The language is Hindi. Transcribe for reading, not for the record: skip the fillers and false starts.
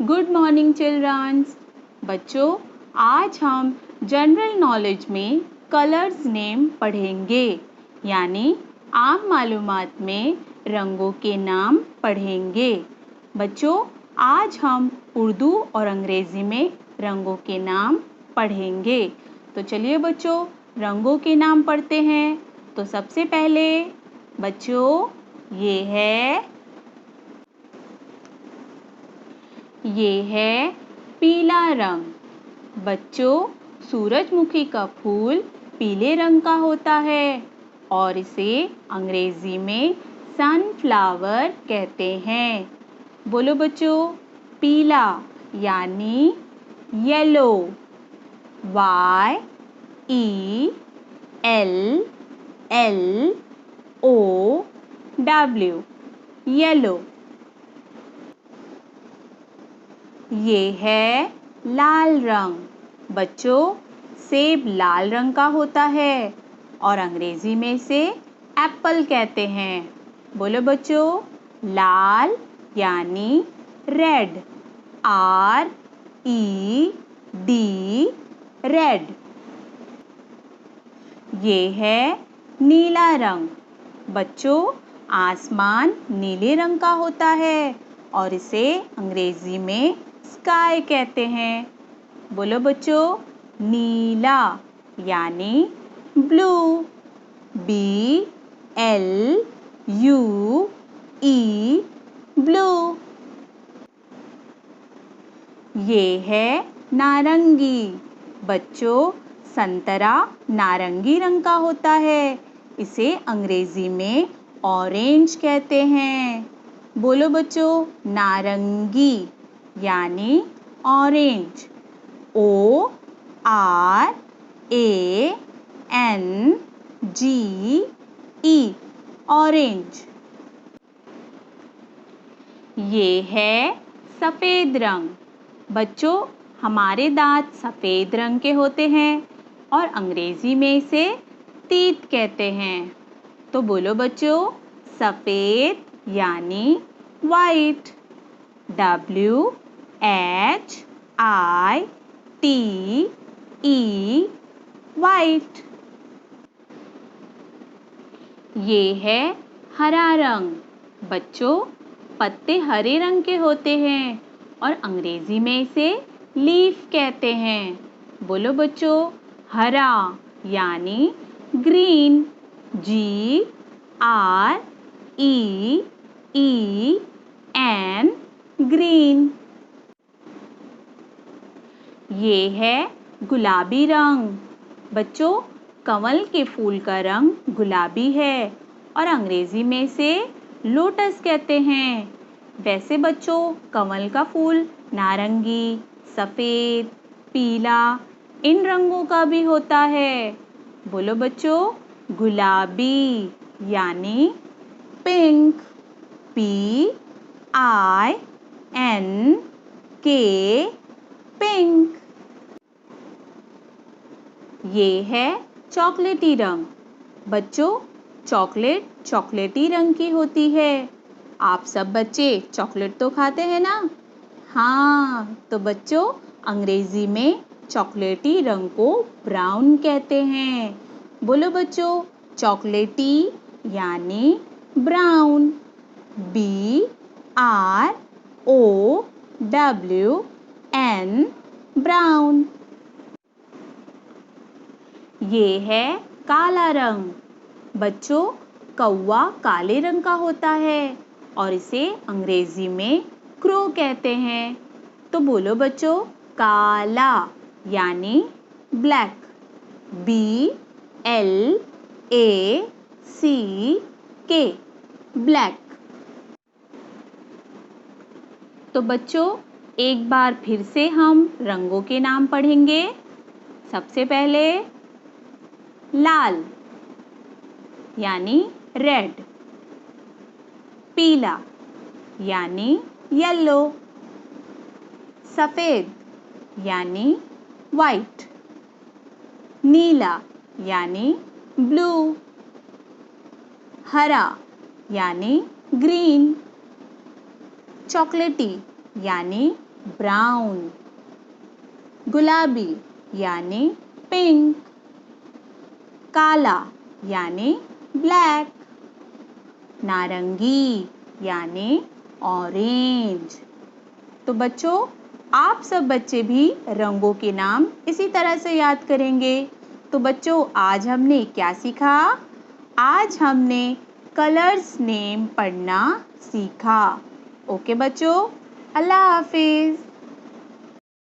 Good morning children's. बच्चों, आज हम जनरल नॉलेज में कलर्स नेम पढ़ेंगे, यानी आम मालूमात में रंगों के नाम पढ़ेंगे। बच्चों, आज हम उर्दू और अंग्रेज़ी में रंगों के नाम पढ़ेंगे। तो चलिए बच्चों, रंगों के नाम पढ़ते हैं। तो सबसे पहले बच्चों ये है पीला रंग। बच्चों, सूरजमुखी का फूल पीले रंग का होता है और इसे अंग्रेजी में सनफ्लावर कहते हैं। बोलो बच्चों, पीला यानी येलो। YELLOW, yellow. ये है लाल रंग। बच्चों, सेब लाल रंग का होता है और अंग्रेजी में इसे एप्पल कहते हैं। बोलो बच्चों, लाल यानी रेड। RED, red. ये है नीला रंग। बच्चों, आसमान नीले रंग का होता है और इसे अंग्रेजी में स्काई कहते हैं। बोलो बच्चों, नीला यानी ब्लू। BLUE, blue. ये है नारंगी। बच्चों, संतरा नारंगी रंग का होता है, इसे अंग्रेजी में ऑरेंज कहते हैं। बोलो बच्चों, नारंगी यानी ऑरेंज। ORANGE, orange. ये है सफ़ेद रंग। बच्चों, हमारे दांत सफ़ेद रंग के होते हैं और अंग्रेजी में इसे टीथ कहते हैं। तो बोलो बच्चों, सफ़ेद यानी वाइट। WHITE, white. ये है हरा रंग। बच्चों, पत्ते हरे रंग के होते हैं और अंग्रेजी में इसे लीफ कहते हैं। बोलो बच्चों, हरा यानी ग्रीन। GREEN, green. ये है गुलाबी रंग। बच्चों, कमल के फूल का रंग गुलाबी है और अंग्रेजी में इसे लोटस कहते हैं। वैसे बच्चों, कमल का फूल नारंगी, सफ़ेद, पीला इन रंगों का भी होता है। बोलो बच्चों, गुलाबी यानी पिंक। PINK, pink. ये है चॉकलेटी रंग। बच्चों, चॉकलेट चॉकलेटी रंग की होती है। आप सब बच्चे चॉकलेट तो खाते हैं ना? हाँ, तो बच्चों, अंग्रेजी में चॉकलेटी रंग को ब्राउन कहते हैं। बोलो बच्चों, चॉकलेटी यानी ब्राउन। BROWN, brown. ये है काला रंग। बच्चों, कौवा काले रंग का होता है और इसे अंग्रेजी में क्रो कहते हैं। तो बोलो बच्चों, काला यानी ब्लैक। BLACK, black. तो बच्चों, एक बार फिर से हम रंगों के नाम पढ़ेंगे। सबसे पहले लाल यानी रेड। पीला यानी येलो। सफ़ेद यानी वाइट। नीला यानी ब्लू। हरा यानी ग्रीन। चॉकलेटी यानी ब्राउन। गुलाबी यानी पिंक। काला यानी ब्लैक। नारंगी यानी ऑरेंज। तो बच्चों, आप सब बच्चे भी रंगों के नाम इसी तरह से याद करेंगे। तो बच्चों, आज हमने क्या सीखा? आज हमने कलर्स नेम पढ़ना सीखा। ओके बच्चों, अल्लाह हाफिज।